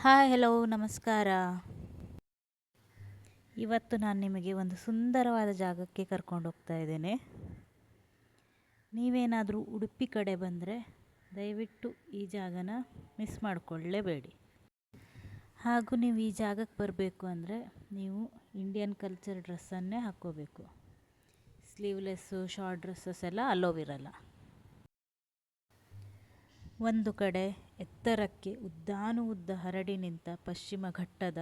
Hi hello ನಮಸ್ಕಾರ. ಇವತ್ತು ನಾನು ನಿಮಗೆ ಒಂದು ಸುಂದರವಾದ ಜಾಗಕ್ಕೆ ಕರ್ಕೊಂಡು ಹೋಗ್ತಾ ಇದ್ದೇನೆ. ನೀವೇನಾದರೂ ಉಡುಪಿ ಕಡೆ ಬಂದರೆ ದಯವಿಟ್ಟು ಈ ಜಾಗನ ಮಿಸ್ ಮಾಡಿಕೊಳ್ಳೇಬೇಡಿ. ಹಾಗೂ ನೀವು ಈ ಜಾಗಕ್ಕೆ ಬರಬೇಕು ಅಂದರೆ ನೀವು ಇಂಡಿಯನ್ ಕಲ್ಚರ್ ಡ್ರೆಸ್ಸನ್ನೇ ಹಾಕ್ಕೋಬೇಕು. ಸ್ಲೀವ್ಲೆಸ್ಸು ಶಾರ್ಟ್ ಡ್ರೆಸ್ಸಸ್ ಎಲ್ಲ ಅಲೋವಿರಲ್ಲ. ಒಂದು ಕಡೆ ಎತ್ತರಕ್ಕೆ ಉದ್ದ ಹರಡಿ ನಿಂತ ಪಶ್ಚಿಮ ಘಟ್ಟದ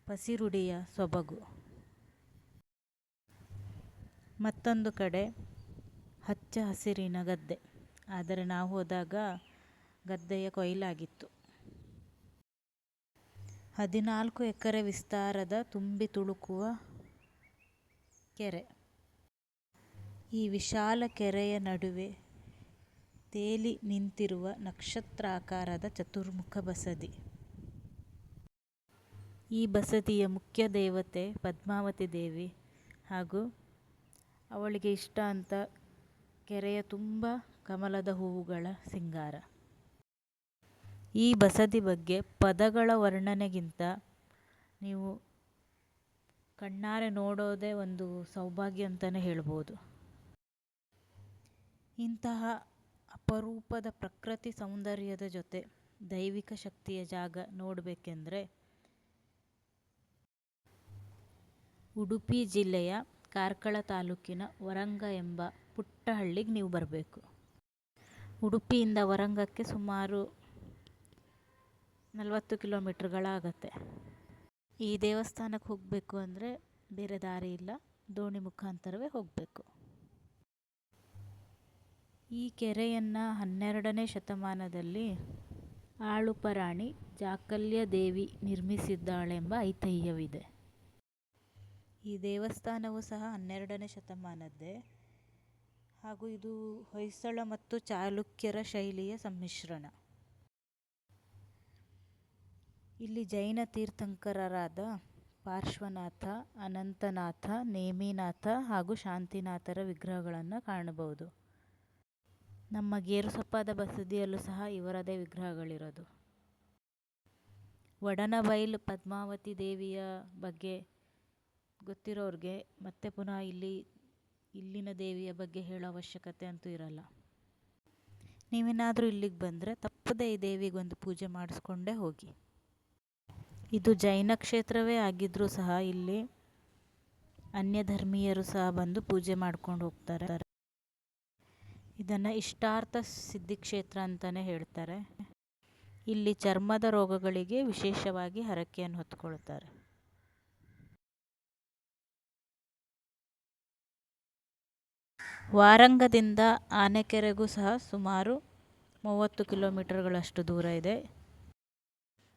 ಪಸಿರುಡಿಯ ಸೊಬಗು, ಮತ್ತೊಂದು ಕಡೆ ಹಚ್ಚ ಹಸಿರಿನ ಗದ್ದೆ. ಆದರೆ ನಾವು ಹೋದಾಗ ಗದ್ದೆಯ ಕೊಯ್ಲಾಗಿತ್ತು. 14 ಎಕರೆ ವಿಸ್ತಾರದ ತುಂಬಿ ತುಳುಕುವ ಕೆರೆ. ಈ ವಿಶಾಲ ಕೆರೆಯ ನಡುವೆ ತೇಲಿ ನಿಂತಿರುವ ನಕ್ಷತ್ರಾಕಾರದ ಚತುರ್ಮುಖ ಬಸದಿ. ಈ ಬಸದಿಯ ಮುಖ್ಯ ದೇವತೆ ಪದ್ಮಾವತಿ ದೇವಿ ಹಾಗೂ ಅವಳಿಗೆ ಇಷ್ಟ ಅಂತ ಕೆರೆಯ ತುಂಬ ಕಮಲದ ಹೂವುಗಳ ಸಿಂಗಾರ. ಈ ಬಸದಿ ಬಗ್ಗೆ ಪದಗಳ ವರ್ಣನೆಗಿಂತ ನೀವು ಕಣ್ಣಾರೆ ನೋಡೋದೇ ಒಂದು ಸೌಭಾಗ್ಯ ಅಂತಲೇ ಹೇಳ್ಬೋದು. ಇಂತಹ ಅಪರೂಪದ ಪ್ರಕೃತಿ ಸೌಂದರ್ಯದ ಜೊತೆ ದೈವಿಕ ಶಕ್ತಿಯ ಜಾಗ ನೋಡಬೇಕೆಂದರೆ ಉಡುಪಿ ಜಿಲ್ಲೆಯ ಕಾರ್ಕಳ ತಾಲೂಕಿನ ವರಂಗ ಎಂಬ ಪುಟ್ಟ ಹಳ್ಳಿಗೆ ನೀವು ಬರಬೇಕು. ಉಡುಪಿಯಿಂದ ವರಂಗಕ್ಕೆ ಸುಮಾರು 40 ಕಿಲೋಮೀಟ್ರ್ಗಳಾಗತ್ತೆ. ಈ ದೇವಸ್ಥಾನಕ್ಕೆ ಹೋಗಬೇಕು ಅಂದರೆ ಬೇರೆ ದಾರಿ ಇಲ್ಲ, ದೋಣಿ ಮುಖಾಂತರವೇ ಹೋಗಬೇಕು. ಈ ಕೆರೆಯನ್ನು 12ನೇ ಶತಮಾನದಲ್ಲಿ ಆಳುಪರಾಣಿ ಜಾಕಲ್ಯ ದೇವಿ ನಿರ್ಮಿಸಿದ್ದಾಳೆಂಬ ಐತಿಹ್ಯವಿದೆ. ಈ ದೇವಸ್ಥಾನವು ಸಹ 12ನೇ ಶತಮಾನದ್ದೇ ಹಾಗೂ ಇದು ಹೊಯ್ಸಳ ಮತ್ತು ಚಾಲುಕ್ಯರ ಶೈಲಿಯ ಸಮ್ಮಿಶ್ರಣ. ಇಲ್ಲಿ ಜೈನ ತೀರ್ಥಂಕರರಾದ ಪಾರ್ಶ್ವನಾಥ, ಅನಂತನಾಥ, ನೇಮಿನಾಥ ಹಾಗೂ ಶಾಂತಿನಾಥರ ವಿಗ್ರಹಗಳನ್ನು ಕಾಣಬಹುದು. ನಮ್ಮ ಗೇರುಸೊಪ್ಪಾದ ಬಸದಿಯಲ್ಲೂ ಸಹ ಇವರದೇ ವಿಗ್ರಹಗಳಿರೋದು. ವಡನಬೈಲ್ ಪದ್ಮಾವತಿ ದೇವಿಯ ಬಗ್ಗೆ ಗೊತ್ತಿರೋರಿಗೆ ಮತ್ತೆ ಪುನಃ ಇಲ್ಲಿನ ದೇವಿಯ ಬಗ್ಗೆ ಹೇಳೋ ಅವಶ್ಯಕತೆ ಅಂತೂ ಇರಲ್ಲ. ನೀವೇನಾದರೂ ಇಲ್ಲಿಗೆ ಬಂದರೆ ತಪ್ಪದೇ ಈ ದೇವಿಗೊಂದು ಪೂಜೆ ಮಾಡಿಸ್ಕೊಂಡೇ ಹೋಗಿ. ಇದು ಜೈನ ಕ್ಷೇತ್ರವೇ ಆಗಿದ್ದರೂ ಸಹ ಇಲ್ಲಿ ಅನ್ಯ ಧರ್ಮೀಯರು ಸಹ ಬಂದು ಪೂಜೆ ಮಾಡ್ಕೊಂಡು ಹೋಗ್ತಾರೆ. ಇದನ್ನು ಇಷ್ಟಾರ್ಥ ಸಿದ್ಧಿ ಕ್ಷೇತ್ರ ಅಂತಲೇ ಹೇಳ್ತಾರೆ. ಇಲ್ಲಿ ಚರ್ಮದ ರೋಗಗಳಿಗೆ ವಿಶೇಷವಾಗಿ ಹರಕೆಯನ್ನು ಹೊತ್ತುಕೊಳ್ತಾರೆ. ವಾರಂಗದಿಂದ ಆನೆಕೆರೆಗೂ ಸಹ ಸುಮಾರು 30 ಕಿಲೋಮೀಟರ್ಗಳಷ್ಟು ದೂರ ಇದೆ.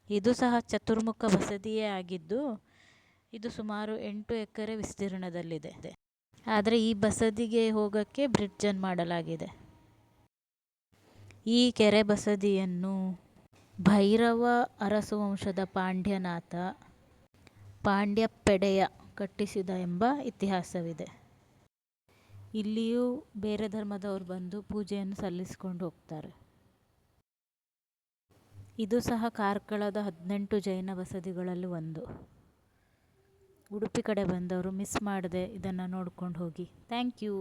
ಇದು ಸಹ ಚತುರ್ಮುಖ ಬಸದಿಯೇ ಆಗಿದ್ದು ಇದು ಸುಮಾರು 8 ಎಕರೆ ವಿಸ್ತೀರ್ಣದಲ್ಲಿದೆ. ಆದರೆ ಈ ಬಸದಿಗೆ ಹೋಗೋಕ್ಕೆ ಬ್ರಿಡ್ಜನ್ನು ಮಾಡಲಾಗಿದೆ. ಈ ಕೆರೆ ಬಸದಿಯನ್ನು ಭೈರವ ಅರಸು ವಂಶದ ಪಾಂಡ್ಯನಾಥ ಪಾಂಡ್ಯಪ್ಪೆಡೆಯ ಕಟ್ಟಿಸಿದ ಎಂಬ ಇತಿಹಾಸವಿದೆ. ಇಲ್ಲಿಯೂ ಬೇರೆ ಧರ್ಮದವರು ಬಂದು ಪೂಜೆಯನ್ನು ಸಲ್ಲಿಸಿಕೊಂಡು ಹೋಗ್ತಾರೆ. ಇದು ಸಹ ಕಾರ್ಕಳದ 18 ಜೈನ ಬಸದಿಗಳಲ್ಲಿ ಒಂದು. ಉಡುಪಿ ಕಡೆ ಬಂದವರು ಮಿಸ್ ಮಾಡದೆ ಇದನ್ನು ನೋಡ್ಕೊಂಡು ಹೋಗಿ. Thank you.